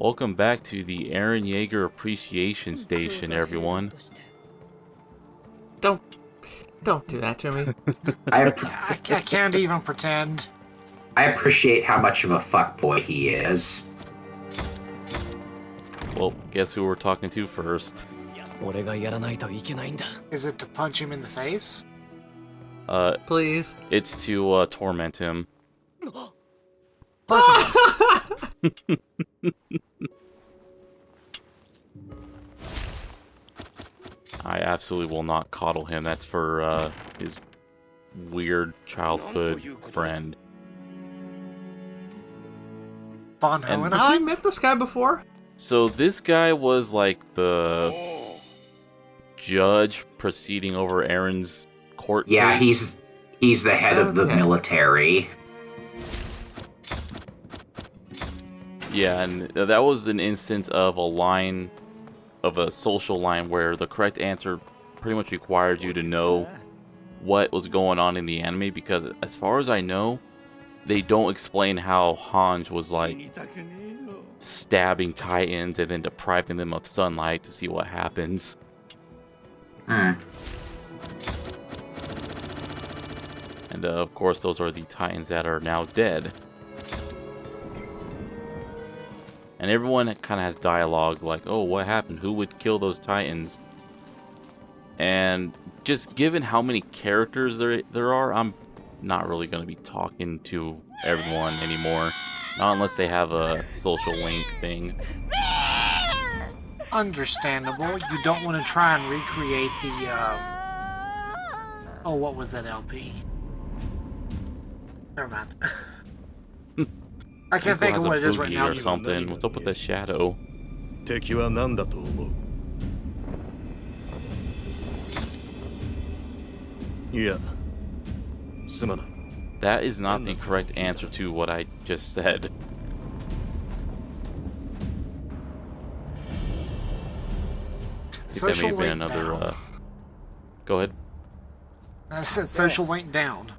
Welcome back to the Eren Yeager Appreciation Station, everyone. Don't do that to me. I can't even pretend. I appreciate how much of a fuckboy he is. Well, guess who we're talking to first? Is it to punch him in the face? Please. It's to torment him. Close enough. I absolutely will not coddle him. That's for his weird childhood friend. Von Have you Hohenheim? met this guy before? So this guy was like the judge proceeding over Eren's court Yeah, case. he's the head of the Okay. military. Yeah, and that was an instance of a social line where the correct answer pretty much required you to know what was going on in the anime, because as far as I know, they don't explain how Hange was like stabbing Titans and then depriving them of sunlight to see what happens. Hmm. And of course, those are the Titans that are now dead. And everyone kind of has dialogue like, oh, what happened? Who would kill those Titans? And just given how many characters there are, I'm not really going to be talking to everyone anymore. Not unless they have a social link thing. Understandable. You don't want to try and recreate the, Oh, what was that LP? Never mind. I can't think of what it is right now. Or something. What's up with that shadow? 敵は何だと思ういやすまない That is not the correct answer to what I just said. I think that may have been another. Go ahead. I said social link down.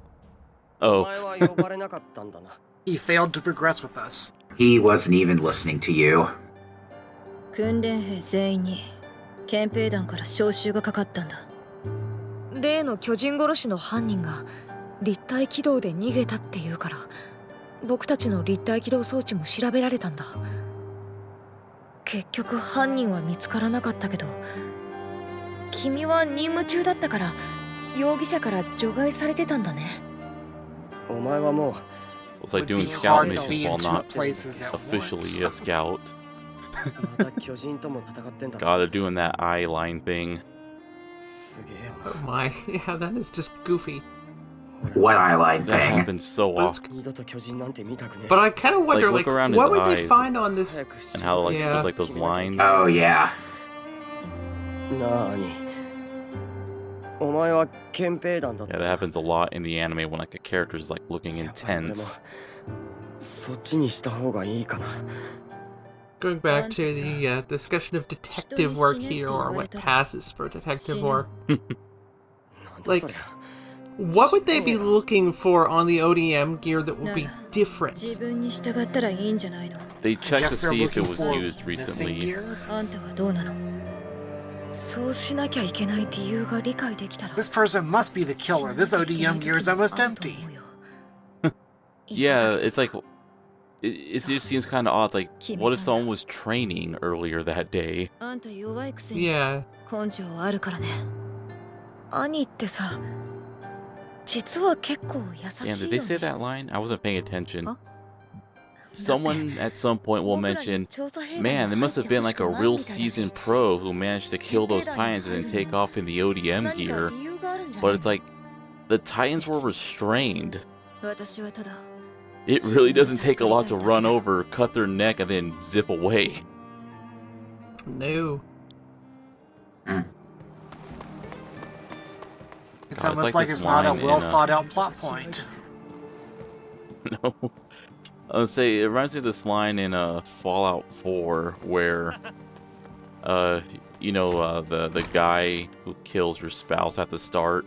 Oh, He failed to progress with us. He wasn't even listening to you. 訓練兵全員に憲兵団から招集がかかったんだ。例の巨人殺しの犯人が立体起動で逃げたっていうから、僕たちの立体起動装置も調べられたんだ。結局犯人は見つからなかったけど、君は任務中だったから容疑者から除外されてたんだね。お前はもう it's like Would doing be scout hard to be missions in while two not places at officially once. a scout. また巨人とも戦ってんだろ God, they're doing that eye line thing. すげえよ Oh my. Yeah, that is just goofy. What eyeline That thing? happens so But it's- often. 二度と巨人なんて見たくねえ But I kind of wonder, Like, like, look around what his would they eyes. find on this? 早くし And how like Yeah. there's like those lines. Oh yeah. なあにお前は憲兵団だっ Yeah, た that happens a lot in the anime when like a character is like looking やっぱり俺も intense. そっちにした方がいいかな Going back to the discussion of detective work here, or what passes for detective work. なんだ Like- そりゃ What would they be looking for on the ODM gear that would be different? 自分に従ったらいいんじゃないの。 They check to Guess they're see if it looking was for used missing recently. gear. あんたはどうなの？そうしなきゃいけない理由が理解できたら。 This person must be the killer. This ODM gear is almost empty. Yeah, it's like it just seems kind of odd. Like, what if someone was training earlier that day? あんた弱いくせに Yeah. 根性あるからね。兄ってさ、実は結構優 Damn, し did い they よ say ね。 that line? I wasn't paying attention. Huh? Someone at some point will mention, man, they must have been like a real seasoned pro who managed to kill those Titans and then take off in the ODM gear. But it's like, the Titans were restrained. 私はただ It really doesn't take a lot to run over, cut their neck, and then zip away. No. It's God, almost it's like like this it's not a line in, well thought out plot point. No. I would say it reminds me of this line in Fallout 4 where the guy who kills your spouse at the start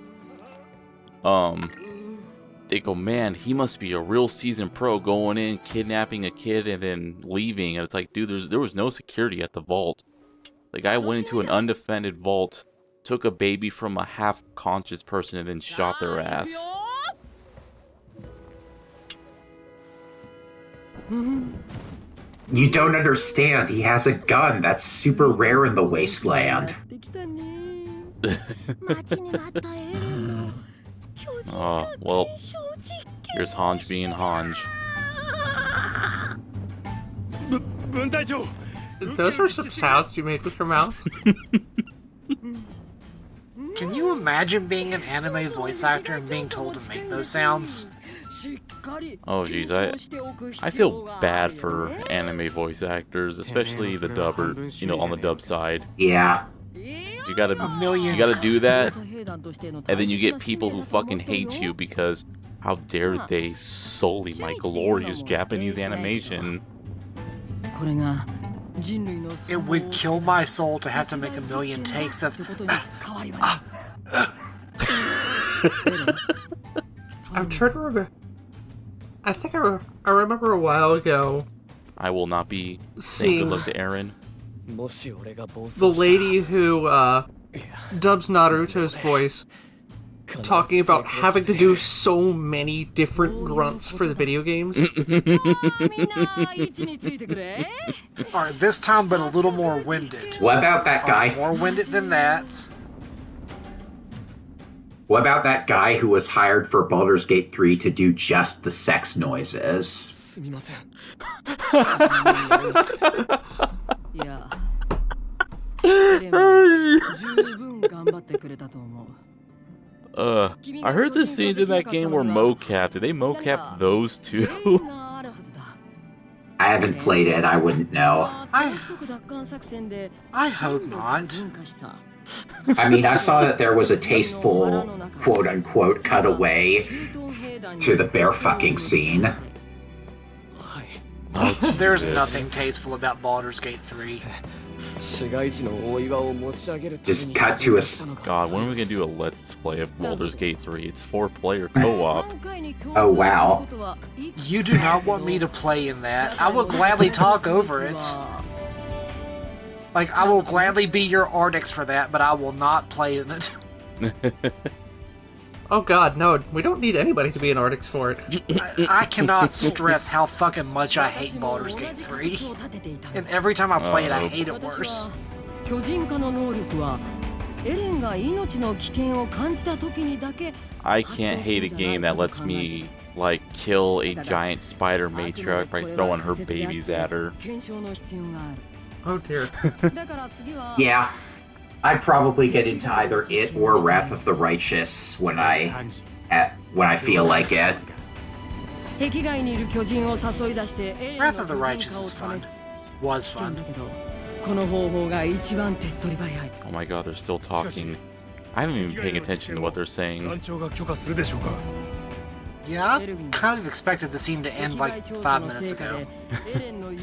they go, man, he must be a real seasoned pro going in, kidnapping a kid, and then leaving. And it's like, dude, there was no security at the vault. The guy went into an undefended vault, took a baby from a half-conscious person, and then shot their ass. You don't understand. He has a gun. That's super rare in the wasteland. Oh, well, here's Hanj being Hanj. Those were some sounds you made with your mouth. Can you imagine being an anime voice actor and being told to make those sounds? Oh jeez, I feel bad for anime voice actors, especially the dubber, you know, on the dub side. Yeah. You gotta do that, and then you get people who fucking hate you because how dare they sully my glorious Japanese animation. It would kill my soul to have to make a million takes of. I'm trying to remember. I think I remember a while ago I will not be saying good luck to Aaron. the lady who dubs Naruto's voice talking about having to do so many different grunts for the video games. Alright, this time but a little more winded. What about that guy? More winded than that. What about that guy who was hired for Baldur's Gate 3 to do just the sex noises? I heard the scenes in that game were mocap. Did they mocap those two? I haven't played it, I wouldn't know. I hope not. I mean, I saw that there was a tasteful, quote-unquote, cutaway to the bear fucking scene. There's nothing tasteful about Baldur's Gate 3. Just cut to us. God, when are we gonna do a Let's Play of Baldur's Gate 3? It's 4-player co-op. Oh, wow. You do not want me to play in that. I will gladly talk over it. Like, I will gladly be your Ardix for that, but I will not play in it. Oh god, no, we don't need anybody to be an Ardix for it. I cannot stress how fucking much I hate Baldur's Gate 3. And every time I play it, I hate it worse. I can't hate a game that lets me, like, kill a giant spider matriarch by throwing her babies at her. Oh dear. Yeah. I'd probably get into either it or Wrath of the Righteous when I feel like it. Wrath of the Righteous is fun. Was fun. Oh my god, they're still talking. I haven't even been paying attention to what they're saying. Yeah, I kind of expected the scene to end like 5 minutes ago.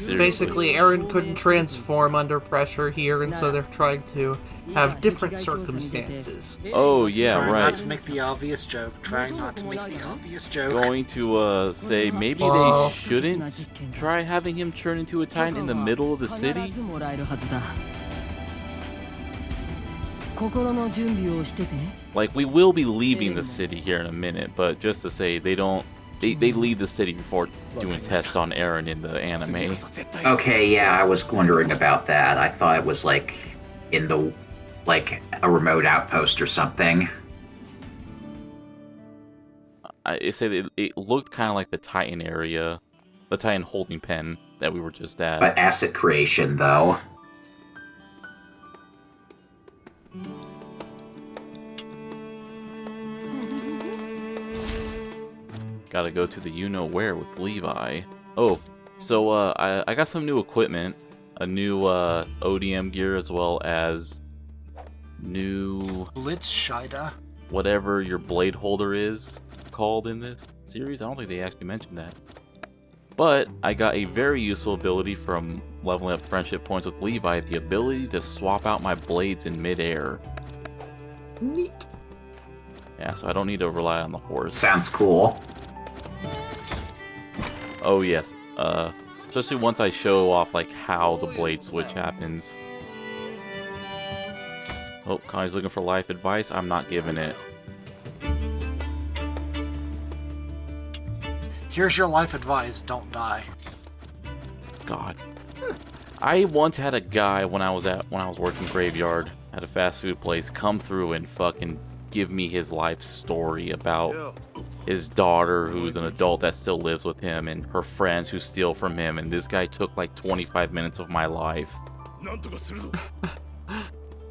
Basically, Aaron couldn't transform under pressure here, and so they're trying to have different circumstances. Oh, yeah, Trying right. not to make the obvious joke. Trying not to make the obvious joke. Going to say maybe Oh. they shouldn't try having him turn into a titan in the middle of the city? Like, we will be leaving the city here in a minute, but just to say, they leave the city before doing tests on Aaron in the anime. Okay, yeah, I was wondering about that. I thought it was like in the like a remote outpost or something. I said it looked kind of like the Titan area, the Titan holding pen that we were just at. But asset creation, though. Gotta go to the you-know-where with Levi. Oh, so I got some new equipment, a new ODM gear, as well as new Blitzscheider. whatever your blade holder is called in this series. I don't think they actually mentioned that. But I got a very useful ability from leveling up friendship points with Levi, the ability to swap out my blades in midair. Neat. Yeah, so I don't need to rely on the horse. Sounds cool. Oh yes, especially once I show off like how the blade switch happens. Oh, Connie's looking for life advice. I'm not giving it. Here's your life advice: don't die. God. I once had a guy when I was working graveyard at a fast food place come through and fucking give me his life story about his daughter who's an adult that still lives with him and her friends who steal from him, and this guy took like 25 minutes of my life.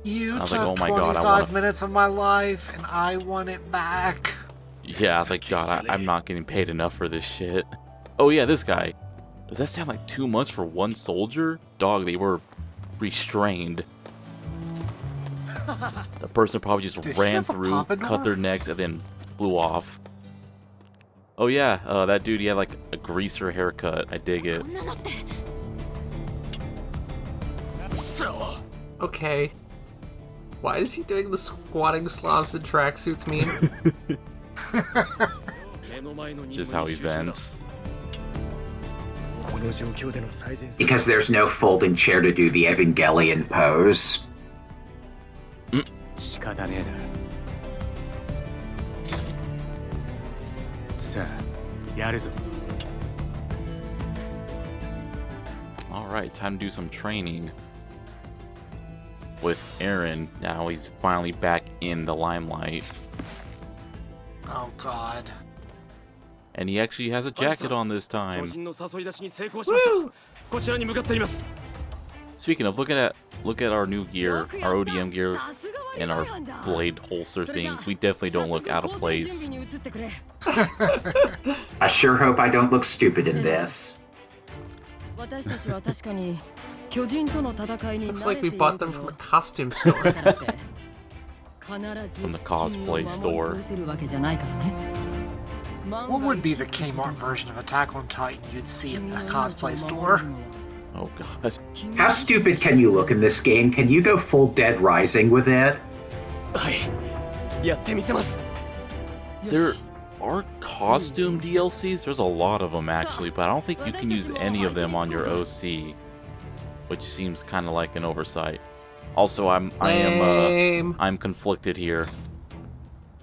You I was took like, oh my God, 25 minutes of my life, and I want it back. Yeah, I was like, God, I'm not getting paid enough for this shit. Oh yeah, this guy. Does that sound like 2 months for one soldier? Dog, they were restrained. The person probably just Did he ran have a through, pompadour? cut their necks, and then flew off. Oh yeah, that dude, he had like a greaser haircut. I dig it. Okay. Why is he doing the squatting Slavs in tracksuits meme? Just how he vents. Because there's no folding chair to do the Evangelion pose. 仕方ねえな。さあ、やるぞ。 Alright, time to do some training with Eren. Now he's finally back in the limelight. Oh God. And he actually has a jacket on this time. の誘い出しに成功しました。こちらに向かっています。 Speaking of, look at our new gear, our ODM gear, and our blade holster thing. We definitely don't look out of place. I sure hope I don't look stupid in this. Looks Looks like we bought them from a costume store. From the cosplay store. What would be the Kmart version of Attack on Titan you'd see in the cosplay store? Oh god. How stupid can you look in this game? Can you go full Dead Rising with it? やってみせます。 There are costume DLCs. There's a lot of them actually, but I don't think you can use any of them on your OC, which seems kind of like an oversight. Also, I'm conflicted here.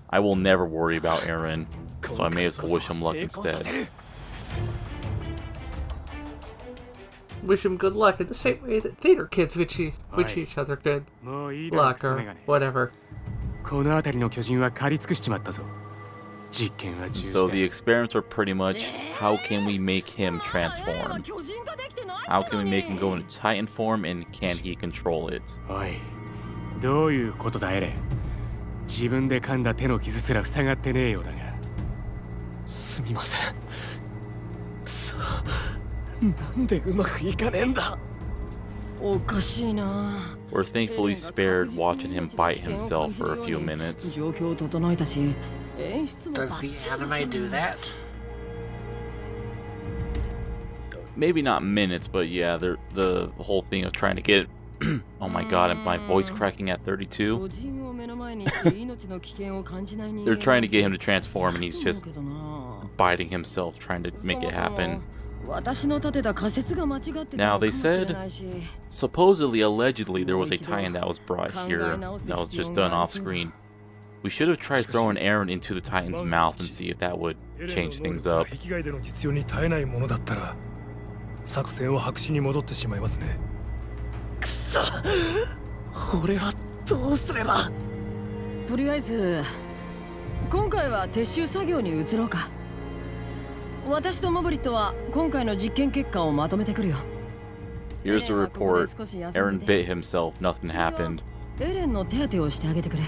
I will never worry about Eren, so I may as well wish him luck instead. Wish him good luck in the same way that theater kids wish each other good もういいだろ、 luck クソ or メガネ。 whatever. この辺りの巨人は狩り尽くしちまったぞ。実験は中 So 止 the だ。 experiments are pretty much how can we make him transform? How can we make him go into Titan form and can he control it? おい、どういうことだエレン。自分で噛んだ手の傷すら塞がってねえようだが。すみません。くそ。なんでうまくいかねえんだ。おかしいな。 We're thankfully spared watching him bite himself for a few minutes. 状況を整えたし、 Does the anime do that? Maybe not minutes, but yeah, the whole thing of trying to get. Oh my god, am my voice cracking at 32? They're trying to get him to transform, and he's just biting himself, trying to make it happen. Now, they said, supposedly, allegedly, there was a tie-in that was brought here that was just done off screen. We should have tried throwing Eren into the Titan's mouth and see if that would change things up. 壁外での実用に耐えないものだったら作戦は白紙に戻ってしまいますね。俺はどうすれば。とりあえず今回は撤収作業に移ろうか。私とモブリットは今回の実験結果をまとめてくるよ。 Here's the report. Eren bit himself, nothing happened. エレンの手当てをしてあげてくれ。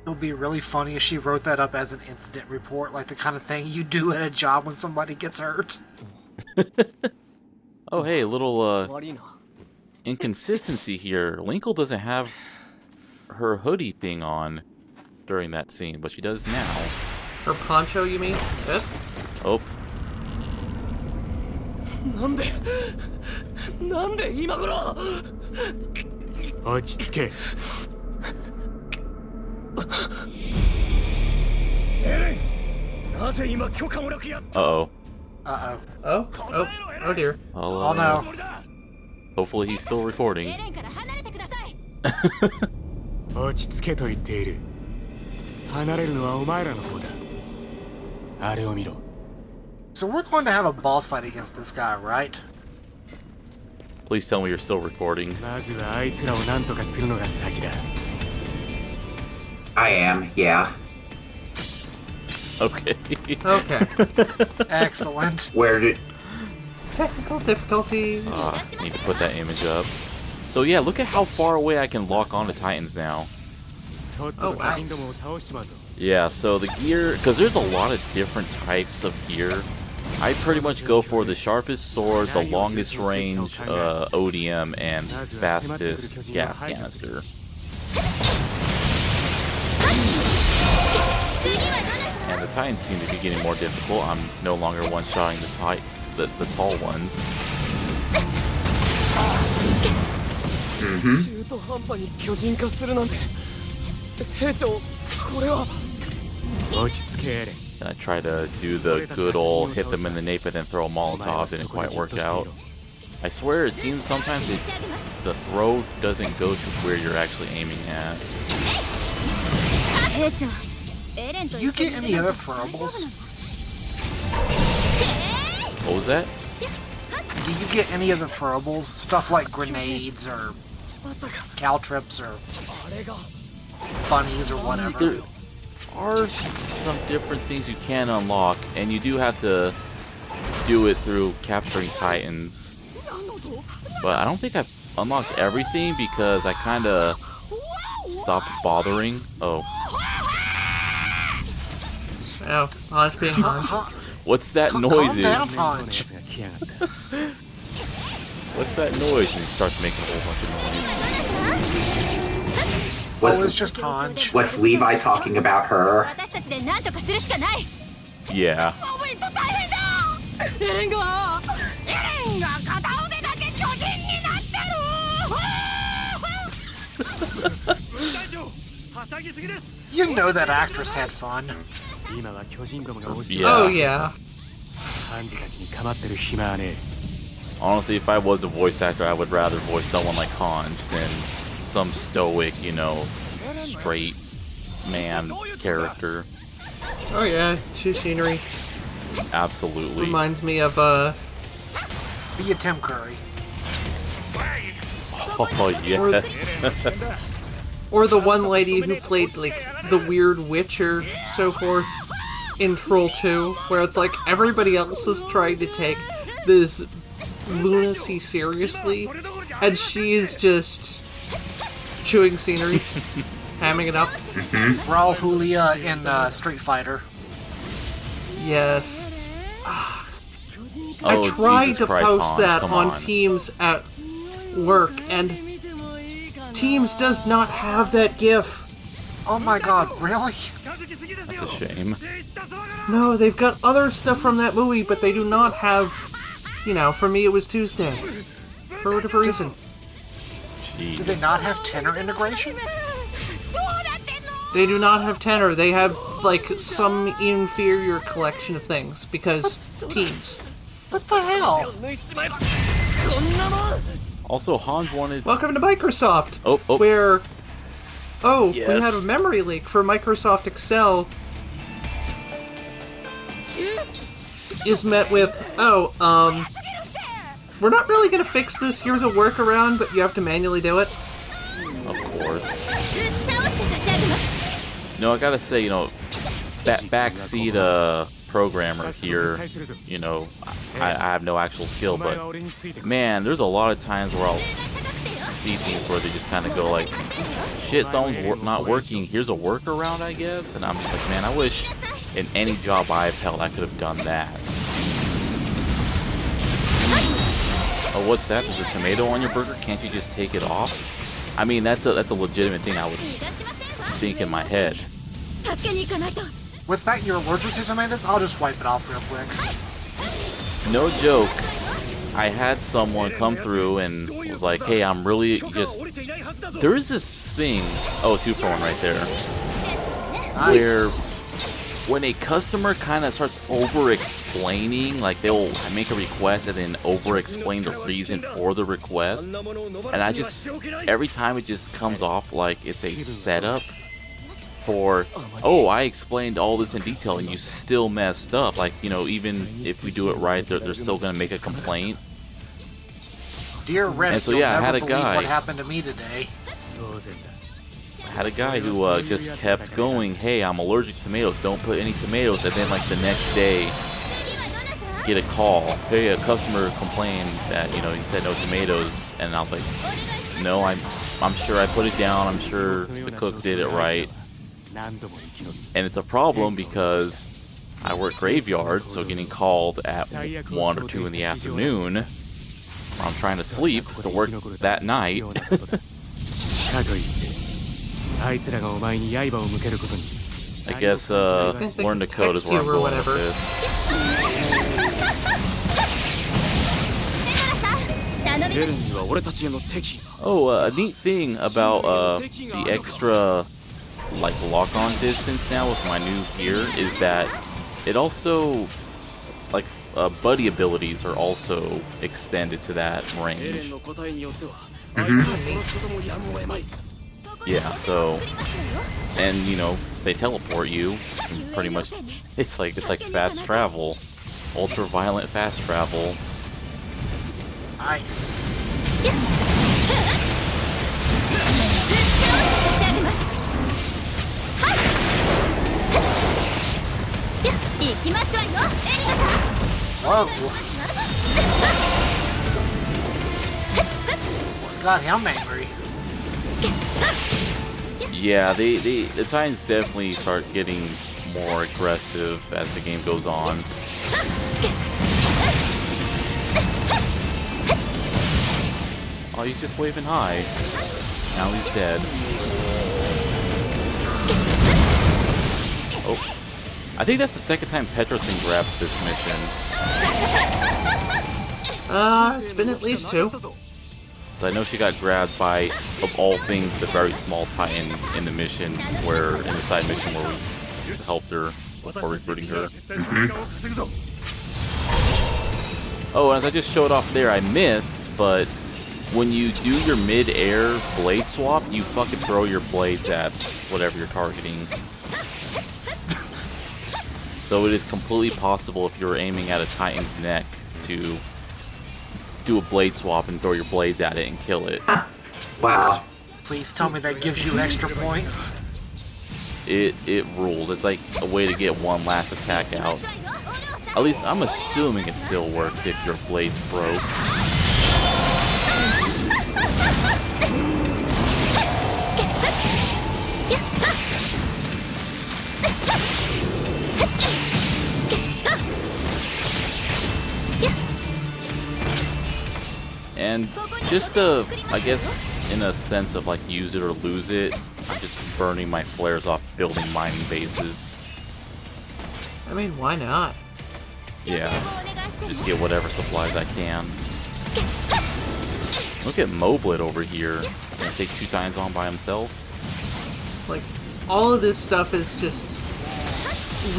It would be really funny if she wrote that up as an incident report, like the kind of thing you do at a job when somebody gets hurt. Oh hey, a little 悪いな。 inconsistency here. Linkle doesn't have her hoodie thing on during that scene, but she does now. Her poncho, you mean? This? Oh, なんで今頃。落ち着け。エレン、なぜ今許可もなくやっ Uh-oh. Uh-oh. Oh dear. I'll, Oh no. Hopefully he's still recording. から離れてください。落ち着けと言っている。離れるのはお前らの方だ。あれを見ろ。 So we're going to have a boss fight against this guy, right? Please tell me you're still recording. まずはあいつらを何とかするのが先だ。 I am, yeah. Okay. Okay. Excellent. Where did... Technical difficulties. Need to put that image up. So yeah, look at how far away I can lock onto Titans now. とっとと巨人どもを倒しちまうぞ。 Yeah, so the gear, because there's a lot of different types of gear. I pretty much go for the sharpest sword, the longest range ODM, and fastest gas canister. And the Titans seem to be getting more difficult. I'm no longer one-shotting the tall ones. 中途半端に巨人化するなんて。兵長、これは。落ち着けエレン。 And I try to do the good old hit them in the nape and then throw a Molotov. Didn't quite work out. I swear it seems sometimes the throw doesn't go to where you're actually aiming at. Do you get any other throwables? What was that? Do you get any other throwables? Stuff like grenades or caltrips or bunnies or whatever. There are some different things you can unlock, and you do have to do it through capturing Titans. But I don't think I've unlocked everything because I kind of stopped bothering. Oh. Oh, Hanj being Hanj. What's that Calm noise? down, Is? Hanj. What's that noise? And he starts making a whole bunch of noise. Oh, it's just Hanj. What's Levi talking about her? 私たちで何とかするしかない。 Yeah. モブリンと大変だ。エレンが片腕だけ巨人になってる。 You know that actress had fun. 今は巨人どもが押し Yeah. Oh yeah. ハンジたちに構ってる暇はねえ。 Honestly, if I was a voice actor, I would rather voice someone like Hanj than some stoic, you know, straight man character. Oh yeah. Shoe scenery Absolutely. reminds me of Be a Tim Curry. Oh, yes. or the one lady who played like the weird witch or so forth in Troll 2, where it's like everybody else is trying to take this lunacy seriously, and she is just chewing scenery, hamming it up. Raul Julia in Street Fighter. Yes. Oh, I tried Jesus to Christ, post Hanj, that come on Teams at work, and Teams does not have that GIF. Oh my god, really? That's a shame. No, they've got other stuff from that movie, but they do not have, you know, For Me It Was Tuesday. For whatever reason. Do Jeez. they not have tenor integration? They do not have tenor. They have, like, some inferior collection of things, because Teams. What the hell? 抜いちまえばこんなもん。 Also, Hanj wanted... Welcome to Microsoft! Oh, oh. Where... Oh, we Yes. had a memory leak for Microsoft Excel. Is met with, we're not really gonna fix this, here's a workaround, but you have to manually do it. Of course. No, I gotta say, you know, that backseat programmer here, you know, I have no actual skill, お前 but は俺についてくれ。 man, there's a lot of times where I'll see things where they just kind of go like, shit, someone's not working, here's a workaround, I guess? And I'm just like, man, I wish in any job I've held I could have done that. Oh, what's that? There's a tomato on your burger? Can't you just take it off? I mean, that's a legitimate thing I would think in my head. 助けに行かないと。 Was that you're allergic to tomatoes? I'll just wipe it off real quick. No joke. I had someone come through and was like, hey, I'm really just... There is this thing... Oh, 2 for 1 right there. Where when a customer kind of starts over-explaining, like they'll make a request and then over-explain the reason for the request, and I just, every time it just comes off like it's a setup for, oh, I explained all this in detail and you still messed up. Like, you know, even if we do it right, they're still gonna make a complaint. Dear Reddit, And so, yeah, I you'll had never a believe guy. what happened to me today. I had a guy who just kept going, hey, I'm allergic to tomatoes, don't put any tomatoes, and then like the next day get a call, hey, a customer complained that, you know, he said no tomatoes, and I was like, no, I'm sure I put it down, I'm sure the cook did it right. And it's a problem because I work graveyard, so getting called at 1 or 2 in the afternoon when I'm trying to sleep to work that night. I guess learn the code is where I'm going with this. Oh, a neat thing about the extra like lock-on distance now with my new gear is that it also, like, buddy abilities are also extended to that range. Yeah, so, and you know, they teleport you, and pretty much, it's like fast travel, ultra-violent fast travel. Nice. Whoa. God, I'm angry. Yeah, the Titans definitely start getting more aggressive as the game goes on. Oh, he's just waving high. Now he's dead. Oh, I think that's the second time Petrosin grabs this mission. It's been at least 2. So I know she got grabbed by, of all things, the very small Titan in the mission, where, in the side mission where we helped her before recruiting her. Oh, and as I just showed off there, I missed, but when you do your mid-air blade swap, you fucking throw your blades at whatever you're targeting. So it is completely possible if you're aiming at a Titan's neck to do a blade swap and throw your blades at it and kill it. Wow. Please tell me that gives you extra points. It rules. It's like a way to get one last attack out. At least I'm assuming it still works if your blade's broke. And just to, I guess, in a sense of like use it or lose it, I'm just burning my flares off building mining bases. I mean, why not? Yeah, just get whatever supplies I can. Look at Moblit over here. Gonna take 2 Titans on by himself. Like, all of this stuff is just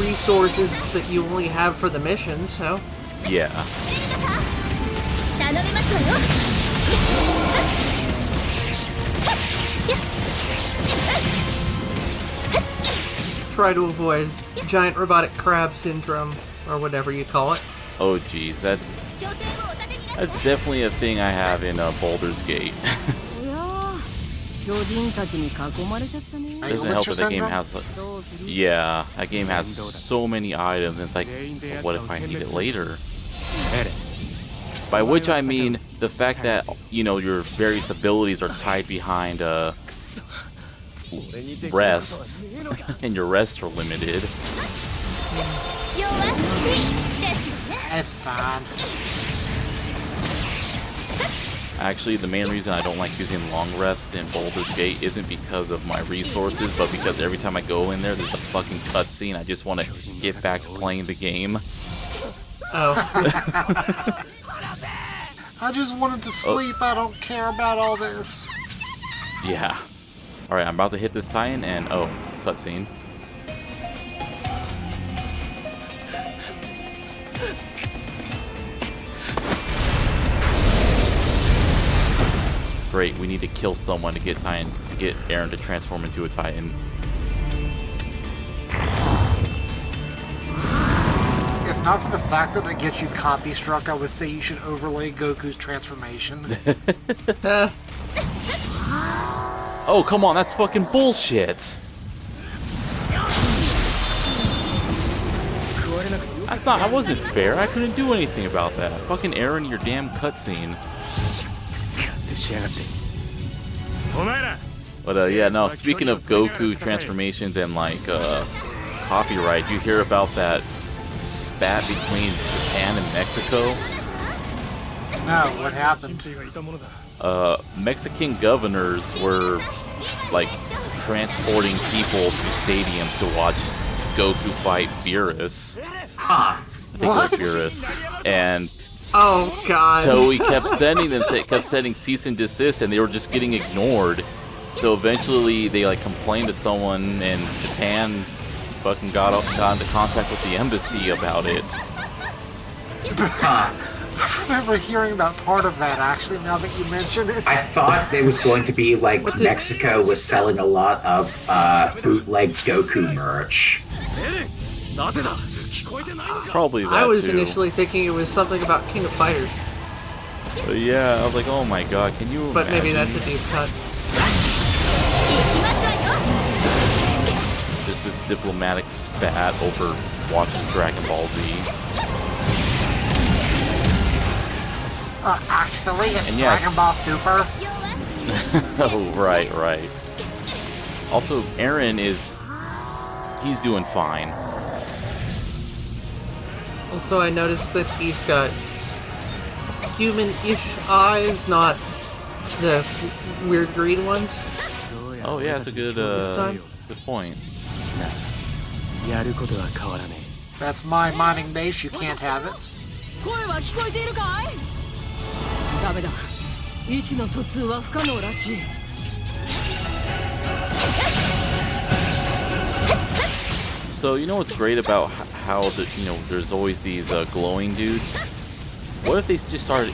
resources that you only have for the mission, so... Yeah. Try to avoid giant robotic crab syndrome, or whatever you call it. Oh geez, that's definitely a thing I have in Baldur's Gate. Doesn't help that game has, yeah, that game has so many items, and it's like, well, what if I need it later? By which I mean the fact that, you know, your various abilities are tied behind rests, and your rests are limited. That's fine. Actually, the main reason I don't like using long rest in Baldur's Gate isn't because of my resources, but because every time I go in there, there's a fucking cutscene. I just want to get back to playing the game. Oh. I just wanted to sleep. I don't care about all this. Yeah. Alright, I'm about to hit this Titan, and oh, cutscene. Great, we need to kill someone to get Eren to transform into a Titan. If not for the fact that it gets you copy struck, I would say you should overlay Goku's transformation. Oh, come on, that's fucking bullshit. That's not, that wasn't fair. I couldn't do anything about that. Fucking Eren, your damn cutscene. But yeah, no, speaking of Goku transformations and like copyright, you hear about that spat between Japan and Mexico? No, what happened? Mexican governors were like transporting people to stadiums to watch Goku fight Beerus. I think it was Beerus. And Oh god. Toei kept sending them, kept sending cease and desist, and they were just getting ignored. So eventually they like complained to someone, and Japan fucking got into contact with the embassy about it. I remember hearing about part of that, actually, now that you mention it. I thought there was going to be, like, Mexico was selling a lot of bootleg Goku merch. Probably that I was too. initially thinking it was something about King of Fighters, But yeah, I was like, oh my god, can you but maybe imagine that's a deep cut. just this diplomatic spat over watching Dragon Ball Z? Actually, it's And yeah. Dragon Ball Super. Oh, right. Also, Eren he's doing fine. Also, I noticed that he's got human-ish eyes, not the weird green ones. Oh yeah, that's a good time. good point. That's my mining base, you can't have it. 声は聞こえているかい？ダメだ。意思の疎通は不可能らしい。 So you know what's great about how there's always these glowing dudes? What if they just started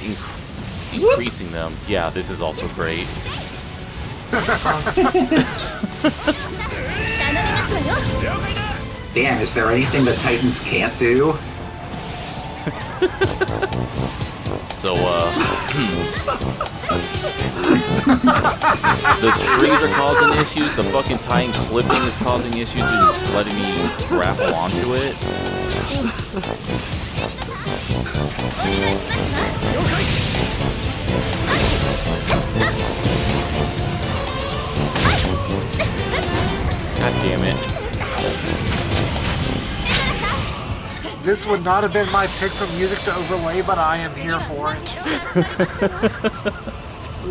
increasing them? Yeah, this is also great. Damn, is there anything the Titans can't do? So the trees are causing issues. The fucking Titan clipping is causing issues and letting me grapple onto it. God damn it. This would not have been my pick for music to overlay, but I am here for it.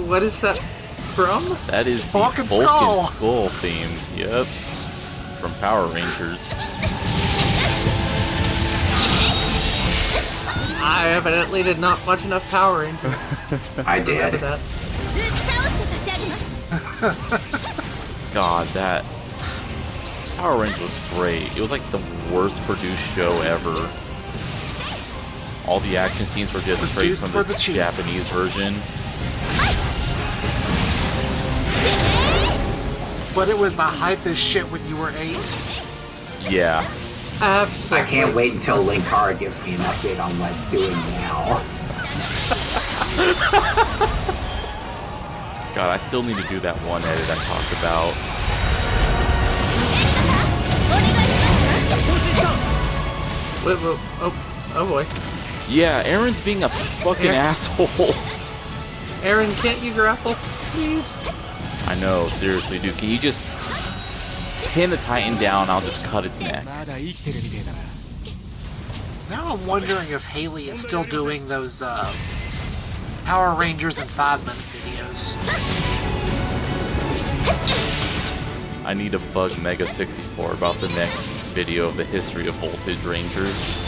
What is that from? That is the Vulcan Vulcan Skull. Skull theme. Yep. From Power Rangers. I evidently did not watch enough Power Rangers. I Remember did. that. God, that Power Rangers was great. It was like the worst produced show ever. All the action scenes were just straight Produced from for the the cheap. Japanese version. But it was the hype as shit when you were 8. Yeah. I Absolutely. can't wait until Linkara gives me an update on what it's doing now. God, I still need to do that one edit I talked about. Wait, oh boy. Yeah, Aaron's being a fucking Aaron. asshole. Aaron, can't you grapple, please? I know, seriously, dude. Can you just pin the Titan down? I'll just cut its neck. Now I'm wondering if Haley is still doing those Power Rangers in 5-minute videos. I need to bug Mega 64 about the next video of the history of Voltage Rangers.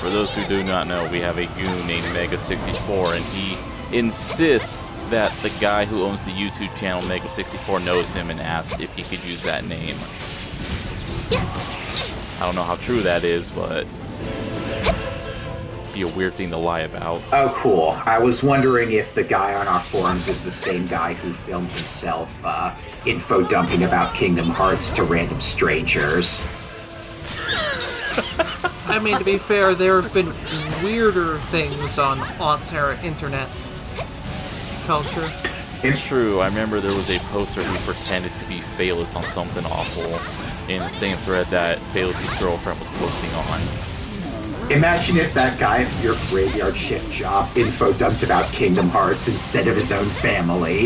For those who do not know, we have a goon named Mega 64, and he insists that the guy who owns the YouTube channel Mega 64 knows him and asked if he could use that name. I don't know how true that is, but be a weird thing to lie about. Oh, cool. I was wondering if the guy on our forums is the same guy who filmed himself info dumping about Kingdom Hearts to random strangers. I mean, to be fair, there have been weirder things on aughts era internet culture. It's true. I remember there was a poster who pretended to be Phalus on something awful in the same thread that Phalus' girlfriend was posting on. Imagine if that guy at your graveyard shift job info dumped about Kingdom Hearts instead of his own family.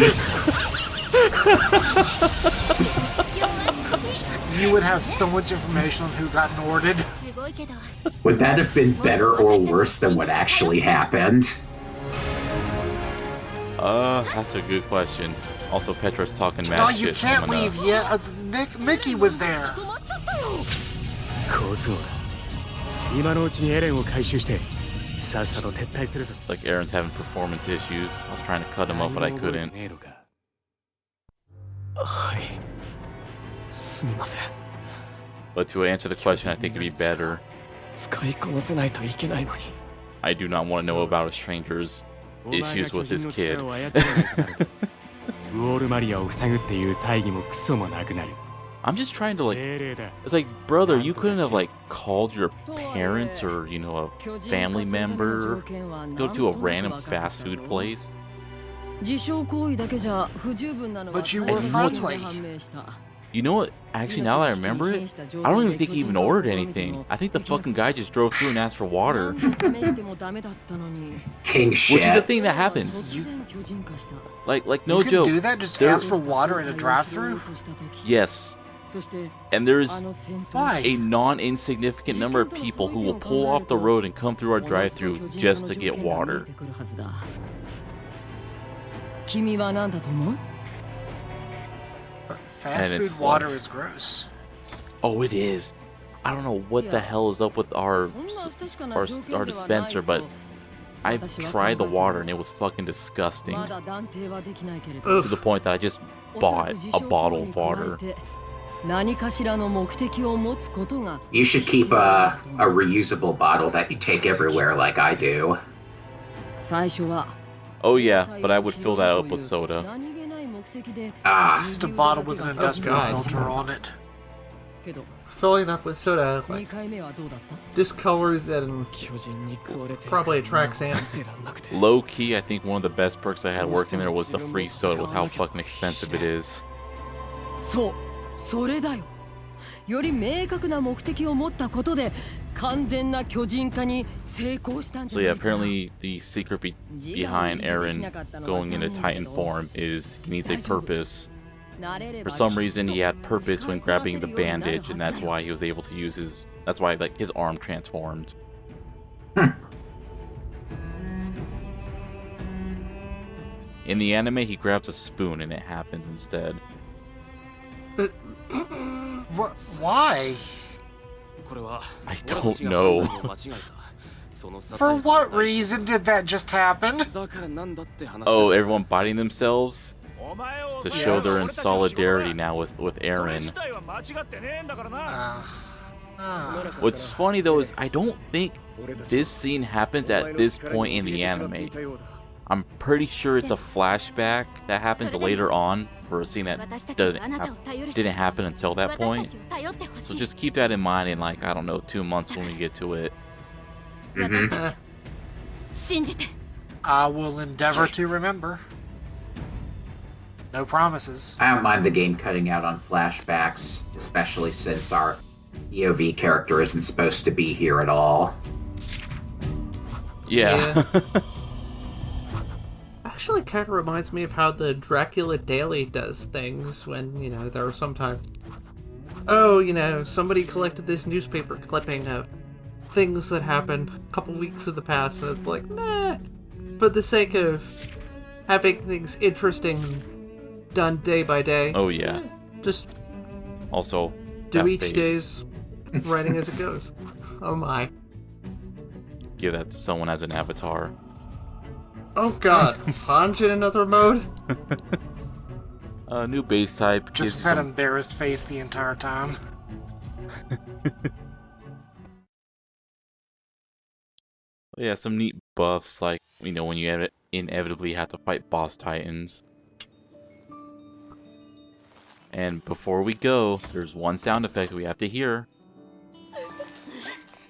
You would have so much information on who got Norded. Would that have been better or worse than what actually happened? That's a good question. Also, Petra's talking mad No, shit. you so I'm can't gonna- leave yet. Mickey was there. 好都合だ今のうちにエレンを回収してさっさと撤退するぞ Like Aaron's having performance issues. I was trying to cut him off, but I 何も覚えて couldn't. ねえのかはいすみません But to answer the question, I think it'd be better. 使いこなせないといけないのに I do not want to know about a stranger's お前が issues with his 巨人の kid. 力を操れないとなるとウォールマリアを塞ぐっていう大義もクソもなくなる I'm just trying to like. 命令だ It's like, brother, you couldn't have like called your parents or you know a family member, go to a random fast food place. 自傷行為だけじゃ不十分なのは But you were 最近 friendly. で判明した You know what? Actually, now that I remember it, I don't even think he even ordered anything. I think the fucking guy just drove through and asked for water, 試してもダメだったのに King which is a shit. thing that happens. 突然巨人化した Like You no can joke. do that? Just There- ask for water in a drive-through? Yes, そして and there's あの戦闘 Why? a non-insignificant number of people who will pull off the road and come through our drive-through just to get water. 君は何だと思う Fast And it's food water is gross. Oh, it is. I don't know what the hell is up with our dispenser, but I've tried the water and it was fucking disgusting まだ断定はできないけれど to the point that I just bought a bottle of water. 何かしらの目的を持つことが You should keep a reusable bottle that you take everywhere like I do. 最初は Oh yeah, but I would fill that up with soda. 何気ない目的で Ah, Just a bottle with an industrial God. filter on it. けど Filling up with soda 2 like, 回目はどうだった discolors and 巨人に食われて probably attracts ants. 出らんなくて Low key, I think one of the best perks I had working there was the free soda with how fucking expensive it is. そうそれだよより明確な目的を持ったことで完全な巨人化に成功したんじ So ゃ yeah, ないかな apparently the secret behind Aaron going into Titan form is he needs a purpose. 慣れれ For ば some reason, he had purpose when grabbing the bandage, and that's why he was able to use his. That's why like his arm transformed. In the anime, he grabs a spoon and it happens instead. What? Why? これは I 俺 don't たちが know. 判断を間違えたその些細 For な what ことだ reason did that just happen? だからなんだって話だ Oh, everyone biting themselves お前を to 抑え show they're in 俺たちの仕事だ solidarity now with それ Aaron. 自体は間違ってねえんだからな What's funny though is I don't think this scene happens at this point in the anime. I'm pretty sure it's a flashback that happens later on for a scene that didn't happen until that point. So just keep that in mind in like, I don't know, 2 months when we get to it. 私たち信じて I will endeavor to remember. No promises. I don't mind the game cutting out on flashbacks, especially since our EOV character isn't supposed to be here at all. Yeah. Actually kind of reminds me of how the Dracula Daily does things when, you know, there are sometimes... Oh, you know, somebody collected this newspaper clipping of things that happened a couple weeks in the past, and it's like, nah. For the sake of having things interesting and done day by day, Oh yeah. just Also, do that each face. day's writing as it goes. Oh my. Give that to someone as an avatar. Oh god, Hanj in another mode? New base type. Just gives with that some- embarrassed face the entire time. Yeah, some neat buffs, like, you know, when you inevitably have to fight boss titans. And before we go, there's one sound effect we have to hear.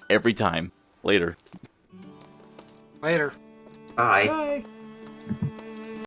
Every time. Later. Later. Bye. Bye.